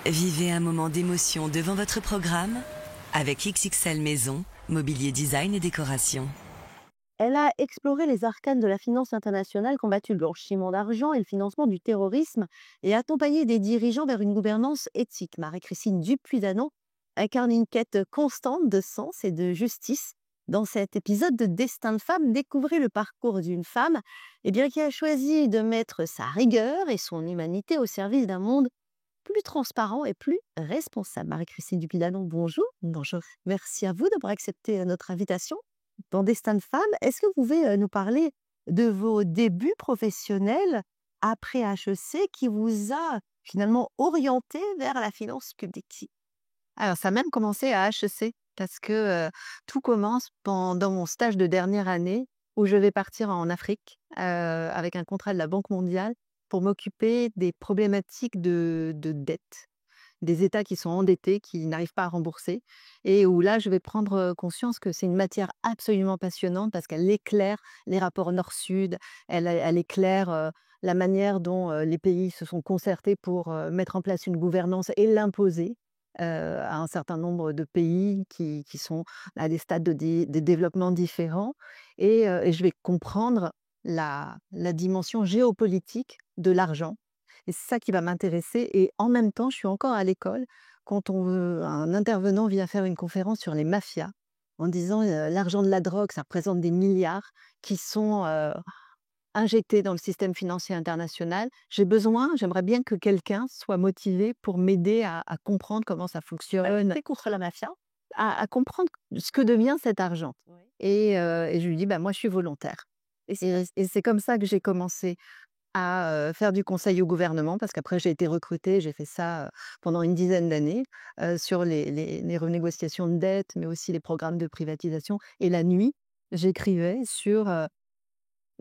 Vivez un moment d'émotion devant votre programme avec XXL Maison, mobilier design et décoration. Elle a exploré les arcanes de la finance internationale, combattu le blanchiment d'argent et le financement du terrorisme et accompagné des dirigeants vers une gouvernance éthique. Marie-Christine Dupuis-Danon incarne une quête constante de sens et de justice. Dans cet épisode de Destin de femme, découvrez le parcours d'une femme qui a choisi de mettre sa rigueur et son humanité au service d'un monde plus transparent et plus responsable. Marie-Christine Dupuis-Danon, bonjour. Bonjour. Merci à vous d'avoir accepté notre invitation. Dans Destin de femme, est-ce que vous pouvez nous parler de vos débuts professionnels après HEC qui vous a finalement orienté vers la finance publique? Alors, ça a même commencé à HEC parce que tout commence pendant mon stage de dernière année où je vais partir en Afrique avec un contrat de la Banque mondiale pour m'occuper des problématiques de dette, des États qui sont endettés, qui n'arrivent pas à rembourser, et où là, je vais prendre conscience que c'est une matière absolument passionnante parce qu'elle éclaire les rapports Nord-Sud, elle éclaire la manière dont les pays se sont concertés pour mettre en place une gouvernance et l'imposer à un certain nombre de pays qui sont à des stades de développement différents. Et je vais comprendre la dimension géopolitique de l'argent. Et c'est ça qui va m'intéresser. Et en même temps, je suis encore à l'école quand un intervenant vient faire une conférence sur les mafias en disant l'argent de la drogue, ça représente des milliards qui sont injectés dans le système financier international. J'aimerais bien que quelqu'un soit motivé pour m'aider à comprendre comment ça fonctionne, C'est contre la mafia. à comprendre ce que devient cet argent. Oui. Et je lui dis, bah, moi, je suis volontaire. Et c'est comme ça que j'ai commencé à faire du conseil au gouvernement, parce qu'après j'ai été recrutée, j'ai fait ça pendant une dizaine d'années, sur les renégociations de dettes, mais aussi les programmes de privatisation. Et la nuit, j'écrivais sur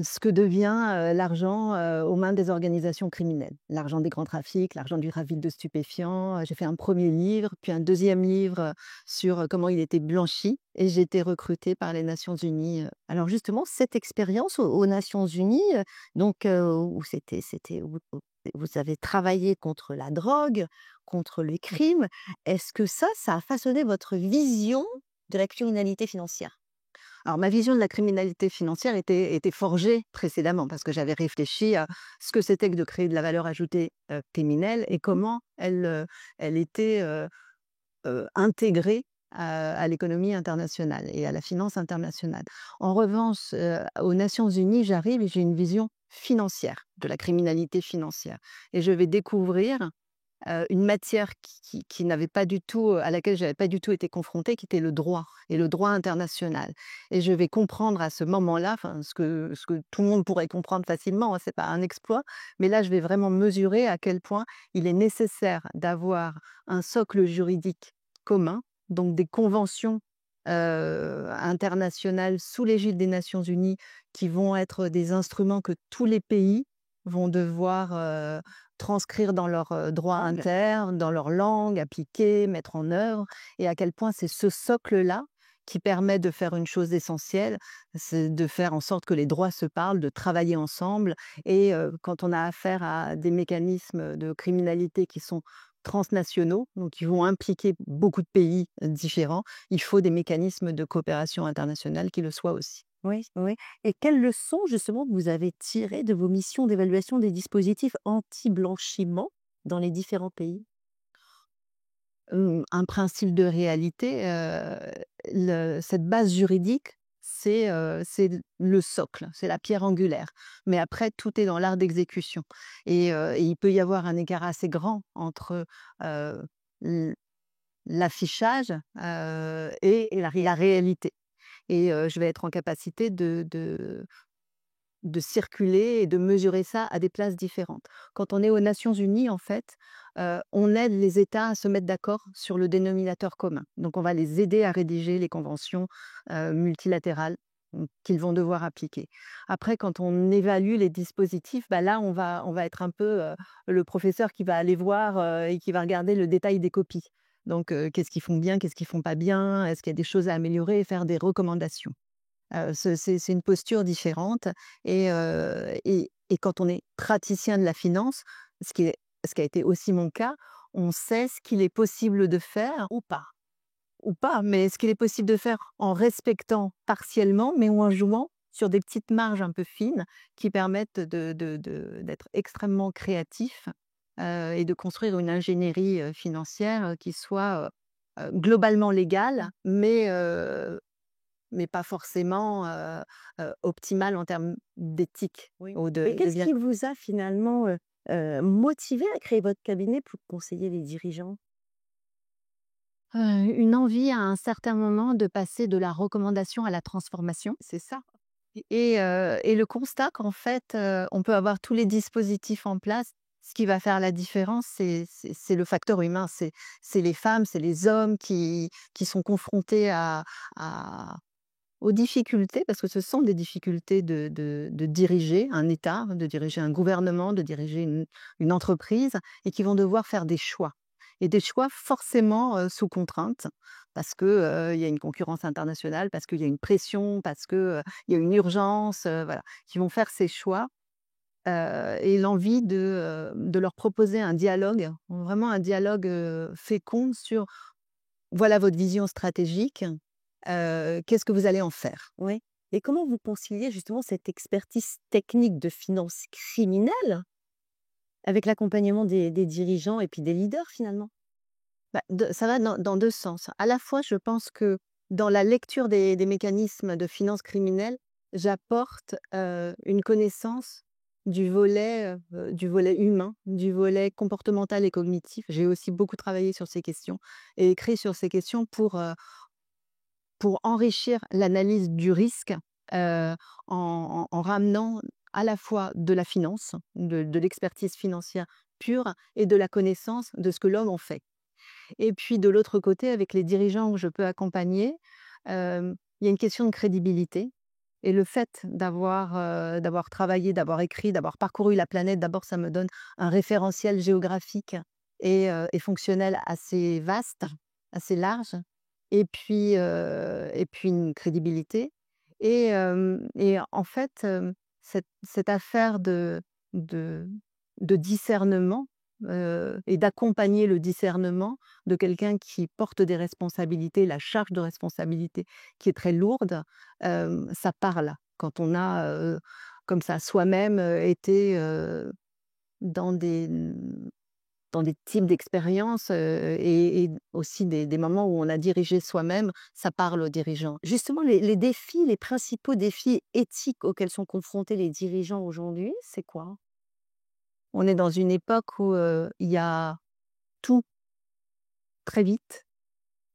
ce que devient l'argent aux mains des organisations criminelles. L'argent des grands trafics, l'argent du trafic de stupéfiants. J'ai fait un premier livre, puis un deuxième livre sur comment il était blanchi, et j'ai été recrutée par les Nations Unies. Alors justement, cette expérience aux Nations Unies, où vous avez travaillé contre la drogue, contre le crime, est-ce que ça a façonné votre vision de la criminalité financière? Alors, ma vision de la criminalité financière était forgée précédemment, parce que j'avais réfléchi à ce que c'était que de créer de la valeur ajoutée criminelle et comment elle était intégrée à l'économie internationale et à la finance internationale. En revanche, aux Nations Unies, j'arrive et j'ai une vision financière de la criminalité financière. Et je vais découvrir une matière qui n'avait pas du tout, à laquelle j'avais pas du tout été confrontée, qui était le droit et le droit international. Et je vais comprendre à ce moment-là, enfin, ce que tout le monde pourrait comprendre facilement, hein, c'est pas un exploit, mais là, je vais vraiment mesurer à quel point il est nécessaire d'avoir un socle juridique commun, donc des conventions internationales sous l'égide des Nations Unies, qui vont être des instruments que tous les pays vont devoir transcrire dans leur droit interne, dans leur langue, appliquer, mettre en œuvre, et à quel point c'est ce socle-là qui permet de faire une chose essentielle, c'est de faire en sorte que les droits se parlent, de travailler ensemble. Et quand on a affaire à des mécanismes de criminalité qui sont transnationaux, donc qui vont impliquer beaucoup de pays différents, il faut des mécanismes de coopération internationale qui le soient aussi. Oui, oui. Et quelles leçons justement vous avez tirées de vos missions d'évaluation des dispositifs anti-blanchiment dans les différents pays? Un principe de réalité, cette base juridique, c'est le socle, c'est la pierre angulaire. Mais après, tout est dans l'art d'exécution. Et il peut y avoir un écart assez grand entre l l'affichage et la réalité. Et je vais être en capacité de circuler et de mesurer ça à des places différentes. Quand on est aux Nations Unies, en fait, on aide les États à se mettre d'accord sur le dénominateur commun. Donc on va les aider à rédiger les conventions multilatérales qu'ils vont devoir appliquer. Après, quand on évalue les dispositifs, bah là, on va être un peu le professeur qui va aller voir et qui va regarder le détail des copies. Donc, qu'est-ce qu'ils font bien, qu'est-ce qu'ils font pas bien, est-ce qu'il y a des choses à améliorer et faire des recommandations. C'est une posture différente. Et quand on est praticien de la finance, ce qui est ce qui a été aussi mon cas, on sait ce qu'il est possible de faire ou pas, mais ce qu'il est possible de faire en respectant partiellement, mais ou en jouant sur des petites marges un peu fines qui permettent d'être extrêmement créatif, et de construire une ingénierie, financière, qui soit, globalement légale, mais pas forcément, optimale en termes d'éthique Oui. ou Mais de qu'est-ce bien. qui vous a finalement, motivé à créer votre cabinet pour conseiller les dirigeants? Une envie à un certain moment de passer de la recommandation à la transformation. C'est ça. Et le constat qu'en fait, on peut avoir tous les dispositifs en place. Ce qui va faire la différence, c'est le facteur humain. C'est les femmes, c'est les hommes qui sont confrontés à aux difficultés, parce que ce sont des difficultés de diriger un État, de diriger un gouvernement, de diriger une entreprise, et qui vont devoir faire des choix. Et des choix forcément, sous contrainte, parce que, il y a une concurrence internationale, parce qu'il y a une pression, parce que, il y a une urgence, voilà, qui vont faire ces choix, et l'envie de leur proposer un dialogue, vraiment un dialogue, fécond sur: «Voilà votre vision stratégique, qu'est-ce que vous allez en faire?» Oui. Et comment vous conciliez justement cette expertise technique de finances criminelles avec l'accompagnement des dirigeants et puis des leaders finalement? Bah, ça va dans 2 sens. À la fois, je pense que dans la lecture des mécanismes de finances criminelles, j'apporte, une connaissance du volet humain, du volet comportemental et cognitif. J'ai aussi beaucoup travaillé sur ces questions et écrit sur ces questions pour enrichir l'analyse du risque, en ramenant à la fois de la finance, de l'expertise financière pure et de la connaissance de ce que l'homme en fait. Et puis de l'autre côté, avec les dirigeants que je peux accompagner, il y a une question de crédibilité, et le fait d'avoir travaillé, d'avoir écrit, d'avoir parcouru la planète, d'abord ça me donne un référentiel géographique et fonctionnel assez vaste, assez large, et puis une crédibilité, et en fait, cette affaire de de discernement, et d'accompagner le discernement de quelqu'un qui porte des responsabilités, la charge de responsabilité qui est très lourde, ça parle quand on a, comme ça soi-même, été, dans des, dans des types d'expériences, et aussi des moments où on a dirigé soi-même, ça parle aux dirigeants. Justement, les défis, les principaux défis éthiques auxquels sont confrontés les dirigeants aujourd'hui, c'est quoi? On est dans une époque où, il y a tout très vite,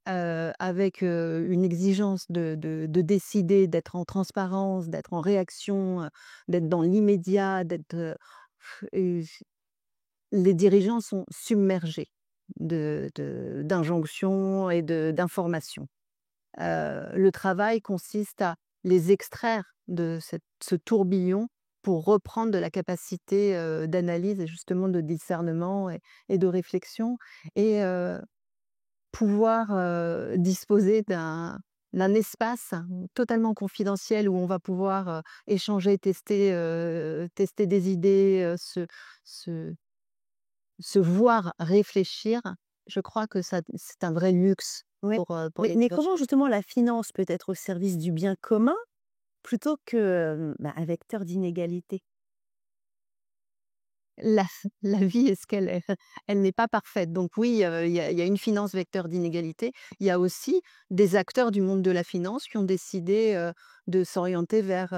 avec, une exigence de décider, d'être en transparence, d'être en réaction, d'être dans l'immédiat, et les dirigeants sont submergés d'injonctions et d'informations. Le travail consiste à les extraire de ce tourbillon pour reprendre de la capacité, d'analyse et justement de discernement et de réflexion, et pouvoir, disposer d'un espace totalement confidentiel où on va pouvoir, échanger, tester des idées, se se voir réfléchir. Je crois que ça c'est un vrai luxe Ouais. pour Mais les dirigeants. comment justement la finance peut être au service du bien commun plutôt que, un vecteur d'inégalité? La la vie est ce qu'elle est. Elle n'est pas parfaite. Donc oui, il y a une finance vecteur d'inégalité. Il y a aussi des acteurs du monde de la finance qui ont décidé, de s'orienter vers,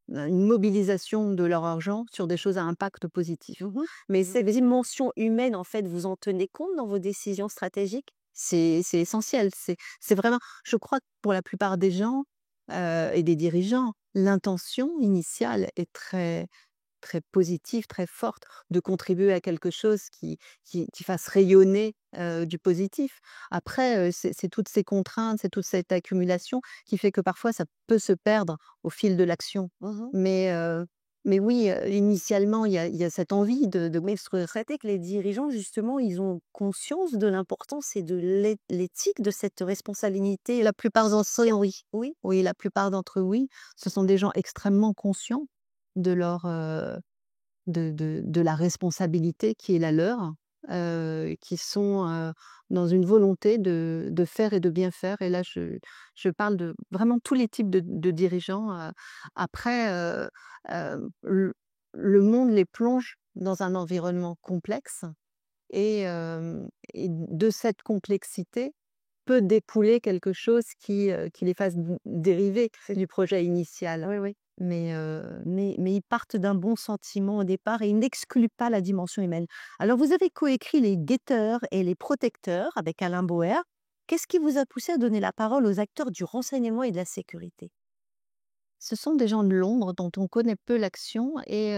une mobilisation de leur argent sur des choses à impact positif. Mmh. Mais Ces dimensions humaines, en fait, vous en tenez compte dans vos décisions stratégiques? c'est essentiel. C'est vraiment, je crois que pour la plupart des gens, et des dirigeants, l'intention initiale est très positive, très forte, de contribuer à quelque chose qui fasse rayonner, du positif. Après, c'est toutes ces contraintes, c'est toute cette accumulation qui fait que parfois ça peut se perdre au fil de l'action. Mmh. Mais, mais oui, initialement, il y a cette envie de Mais vous construire. constatez que les dirigeants, justement, ils ont conscience de l'importance et de l'éthique de cette responsabilité? La plupart d'entre eux, oui. Oui? Oui, la plupart d'entre eux, oui. Ce sont des gens extrêmement conscients de leur, de la responsabilité qui est la leur, qui sont, dans une volonté de faire et de bien faire et là je parle de vraiment tous les types de dirigeants, après, le monde les plonge dans un environnement complexe et de cette complexité peut découler quelque chose qui les fasse dériver du projet initial. Oui, oui. Mais, Mais ils partent d'un bon sentiment au départ et ils n'excluent pas la dimension humaine. Alors, vous avez coécrit Les Guetteurs et Les Protecteurs avec Alain Bauer. Qu'est-ce qui vous a poussé à donner la parole aux acteurs du renseignement et de la sécurité? ce sont des gens de l'ombre dont on connaît peu l'action et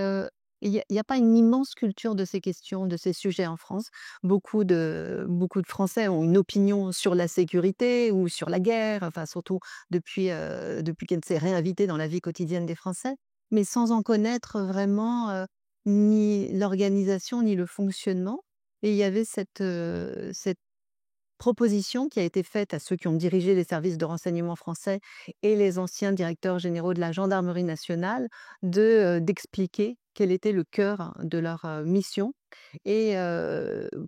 il y a pas une immense culture de ces questions, de ces sujets en France. Beaucoup de Français ont une opinion sur la sécurité ou sur la guerre, enfin surtout depuis qu'elle s'est réinvitée dans la vie quotidienne des Français, mais sans en connaître vraiment, ni l'organisation ni le fonctionnement et il y avait cette proposition qui a été faite à ceux qui ont dirigé les services de renseignement français et les anciens directeurs généraux de la gendarmerie nationale d'expliquer quel était le cœur de leur, mission et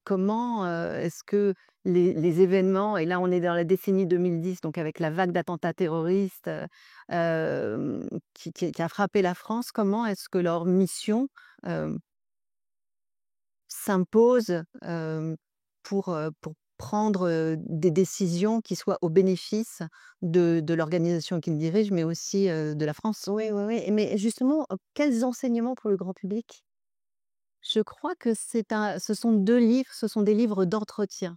comment, est-ce que les événements et là on est dans la décennie 2010 donc avec la vague d'attentats terroristes, qui a frappé la France, comment est-ce que leur mission, hem s'impose, pour prendre, des décisions qui soient au bénéfice de l'organisation qu'ils dirigent, mais aussi, de la France. Oui, oui, oui. Mais justement, quels enseignements pour le grand public? Je crois que ce sont 2 livres, ce sont des livres d'entretien.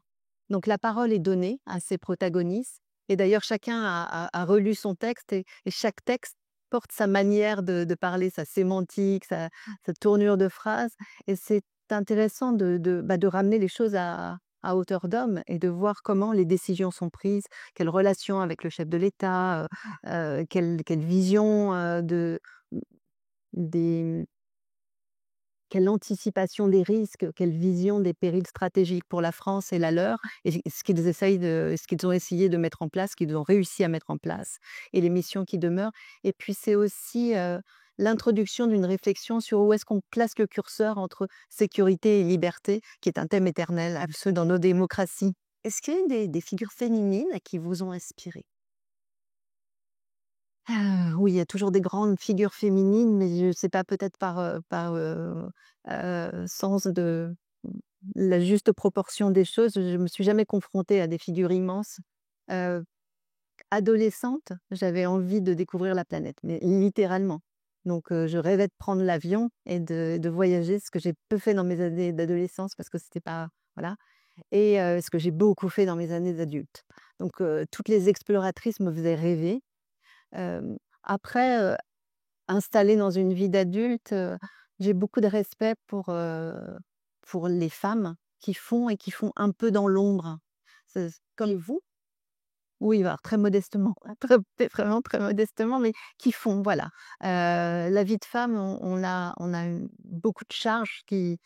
Donc la parole est donnée à ces protagonistes et d'ailleurs chacun a relu son texte et chaque texte porte sa manière de parler, sa sémantique, sa tournure de phrase et c'est intéressant de ramener les choses à hauteur d'homme et de voir comment les décisions sont prises, quelle relation avec le chef de l'État, quelle vision, des quelle anticipation des risques, quelle vision des périls stratégiques pour la France et la leur et ce qu'ils ont essayé de mettre en place, ce qu'ils ont réussi à mettre en place et les missions qui demeurent et puis c'est aussi, l'introduction d'une réflexion sur où est-ce qu'on place le curseur entre sécurité et liberté, qui est un thème éternel, dans nos démocraties. Est-ce qu'il y a eu des figures féminines qui vous ont inspiré? Oui, il y a toujours des grandes figures féminines, mais je sais pas, peut-être sens de la juste proportion des choses. Je me suis jamais confrontée à des figures immenses. Heu, Adolescente, j'avais envie de découvrir la planète, mais littéralement. Donc je rêvais de prendre l'avion et de voyager, ce que j'ai peu fait dans mes années d'adolescence parce que c'était pas voilà et ce que j'ai beaucoup fait dans mes années d'adulte. Donc toutes les exploratrices me faisaient rêver. Après, installée dans une vie d'adulte, j'ai beaucoup de respect pour les femmes qui font un peu dans l'ombre. Comme Qui vous? oui, alors très modestement, très vraiment très modestement, mais qui font, voilà. La vie de femme, on a beaucoup de charges qui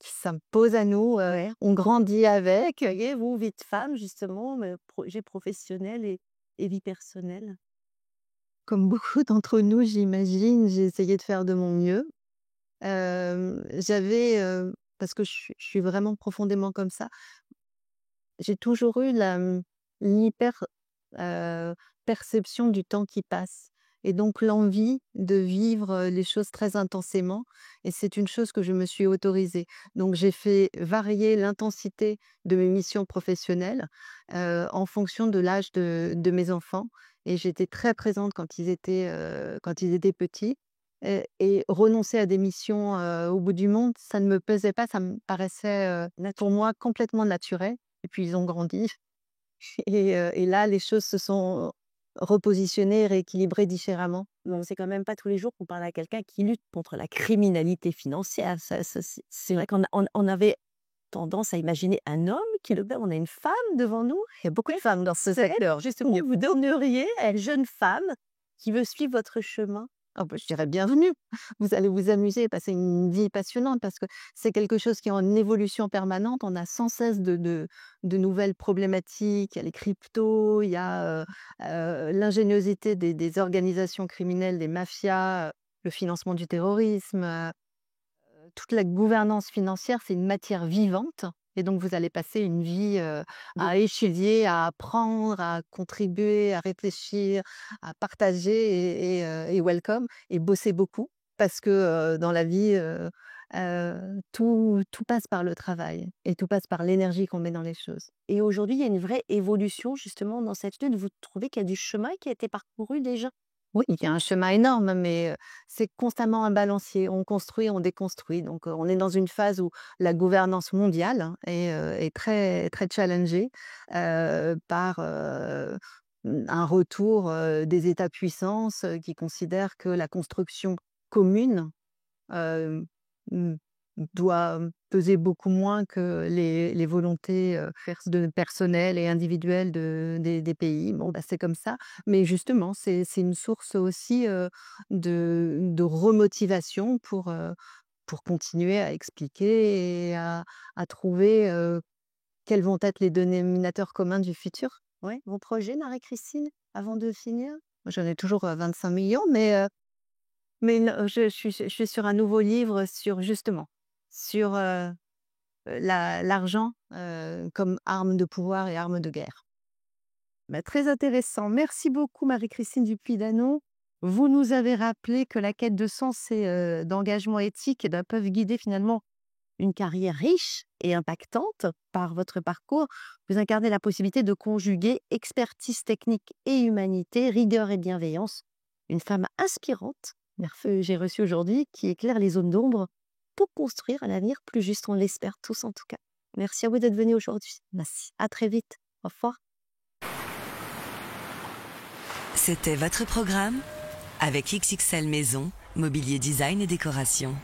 s'imposent à nous, Ouais. on grandit avec. Et vous, vie de femme, justement, projet professionnel et vie personnelle? Comme beaucoup d'entre nous, j'imagine, j'ai essayé de faire de mon mieux. Parce que je suis vraiment profondément comme ça, j'ai toujours eu l'hyper, heu, perception du temps qui passe et donc l'envie de vivre, les choses très intensément et c'est une chose que je me suis autorisée. Donc j'ai fait varier l'intensité de mes missions professionnelles, en fonction de l'âge de mes enfants et j'étais très présente quand ils étaient petits et renoncer à des missions, au bout du monde, ça ne me pesait pas, ça me paraissait, pour moi complètement naturel et puis ils ont grandi et là, les choses se sont repositionnées, rééquilibrées différemment. Bon, c'est quand même pas tous les jours qu'on parle à quelqu'un qui lutte contre la criminalité financière. Ça, c'est vrai qu'on avait tendance à imaginer un homme qui le fait. On a une femme devant nous. Il y a beaucoup de femmes dans ce secteur. Justement, vous donneriez à une jeune femme qui veut suivre votre chemin? Ah bah, je dirais bienvenue. Vous allez vous amuser, passer une vie passionnante parce que c'est quelque chose qui est en évolution permanente. On a sans cesse de nouvelles problématiques. Il y a les cryptos, il y a l'ingéniosité des organisations criminelles, des mafias, le financement du terrorisme. toute la gouvernance financière, c'est une matière vivante et donc vous allez passer une vie, à étudier, à apprendre, à contribuer, à réfléchir, à partager et welcome et bosser beaucoup parce que, dans la vie, tout passe par le travail et tout passe par l'énergie qu'on met dans les choses. Et aujourd'hui, il y a une vraie évolution justement dans cette lutte. Vous trouvez qu'il y a du chemin qui a été parcouru déjà? Oui, il y a un chemin énorme, mais c'est constamment un balancier. On construit, on déconstruit. Donc, on est dans une phase où la gouvernance mondiale, hein, est très très challengée, par, un retour, des États-puissances, qui considèrent que la construction commune, heu, mmh, doit peser beaucoup moins que les volontés, personnelles et individuelles des pays. Bon, bah, c'est comme ça, mais justement, c'est une source aussi, de remotivation pour continuer à expliquer et à trouver, quels vont être les dénominateurs communs du futur. Ouais, vos projets, Marie-Christine, avant de finir? Moi, j'en ai toujours, 25 000 000, mais non, je suis sur un nouveau livre sur justement, sur, l'argent, comme arme de pouvoir et arme de guerre. Bah, très intéressant. Merci beaucoup, Marie-Christine Dupuy-Danon. Vous nous avez rappelé que la quête de sens et d'engagement éthique eh ben, peuvent guider finalement une carrière riche et impactante. Par votre parcours, vous incarnez la possibilité de conjuguer expertise technique et humanité, rigueur et bienveillance. Une femme inspirante, que j'ai reçue aujourd'hui, qui éclaire les zones d'ombre pour construire un avenir plus juste, on l'espère tous en tout cas. Merci à vous d'être venu aujourd'hui. Merci. À très vite. Au revoir. C'était votre programme avec XXL Maison, mobilier design et décoration.